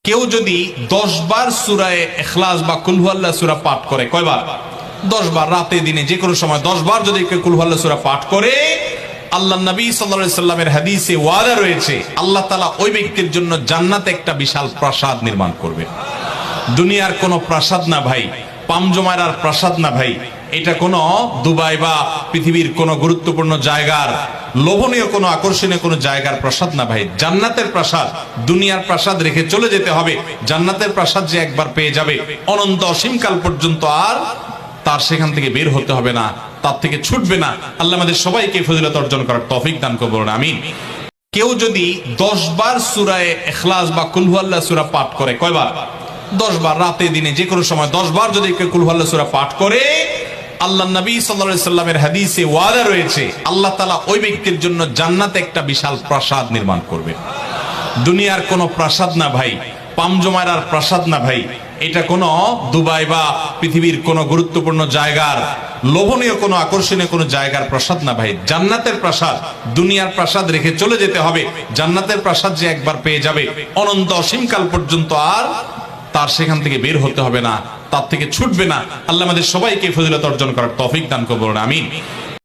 কেউ যদি 10 বার সূরা ইখলাস বা কুল হুয়াল্লাহ সূরা পাঠ করে, কয়বার? 10 বার, রাতে দিনে যে কোনো সময় 10 বার যদি কেউ কুল হুয়াল্লাহ সূরা পাঠ করে, আল্লাহ নবী সাল্লাল্লাহু আলাইহি সাল্লামের হাদিসে ওয়াদা রয়েছে, আল্লাহ তাআলা ওই ব্যক্তির জন্য জান্নাতে একটা বিশাল প্রাসাদ নির্মাণ করবে। দুনিয়ার কোনো প্রাসাদ না ভাই, পামজমারার প্রাসাদ না ভাই, এটা কোনো দুবাই বা পৃথিবীর কোনো গুরুত্বপূর্ণ জায়গার লোভনীয় কোনো আকর্ষণীয় কোনো জায়গার প্রাসাদ না ভাই, জান্নাতের প্রাসাদ। দুনিয়ার প্রাসাদ রেখে চলে যেতে হবে, জান্নাতের প্রাসাদ যে একবার পেয়ে যাবে অনন্ত অসীমকাল পর্যন্ত আর তার সেখান থেকে বের হতে হবে না, তার থেকে ছুটবে না। আল্লাহ আমাদের সবাইকে ফজিলত অর্জন করার তৌফিক দান করুন, আমিন। কেউ যদি 10 বার সূরা ইখলাস বা কুল হুয়াল্লাহ সূরা পাঠ করে, কয়বার? 10 বার, রাতে দিনে যে কোনো সময় 10 বার যদি কেউ কুল হুয়াল্লাহ সূরা পাঠ করে, আল্লাহ নবী সাল্লাল্লাহু আলাইহি সাল্লামের হাদিসে ওয়াদা রয়েছে, আল্লাহ তাআলা ওই ব্যক্তির জন্য জান্নাতে একটা বিশাল প্রাসাদ নির্মাণ করবে। দুনিয়ার কোনো প্রাসাদ না ভাই, পামজমারার প্রাসাদ না ভাই, এটা কোনো দুবাই বা পৃথিবীর কোনো গুরুত্বপূর্ণ জায়গার লোভনীয় কোনো আকর্ষণীয় কোনো জায়গার প্রাসাদ না ভাই, জান্নাতের প্রাসাদ। দুনিয়ার প্রাসাদ রেখে চলে যেতে হবে, জান্নাতের প্রাসাদ যে একবার পেয়ে যাবে অনন্ত অসীমকাল পর্যন্ত আর তার সেখান থেকে বের হতে হবে না, তার থেকে ছুটবে না। আল্লাহ আমাদের সবাইকে ফজিলত অর্জন করার তৌফিক দান করুন, আমিন।